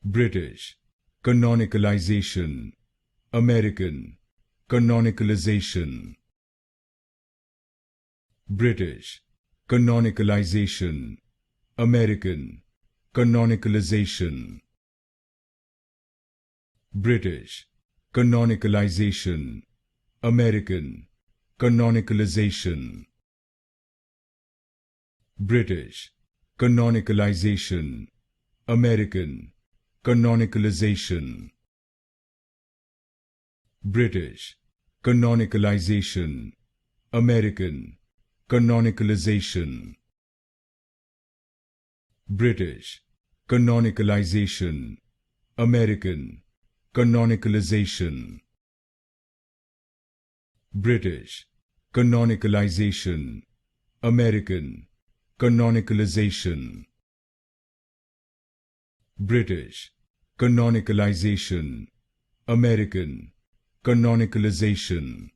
British. Canonicalization. American. Canonicalisation. British. Canonicalization. American. Canonicalisation. British. Canonicalization. American. Canonicalisation. British. Canonicalization. American. Canonicalisation. British. Canonicalization. American. Canonicalisation. British. Canonicalization. American. Canonicalisation. British. Canonicalization. American. Canonicalisation. British. Canonicalization. American. Canonicalisation.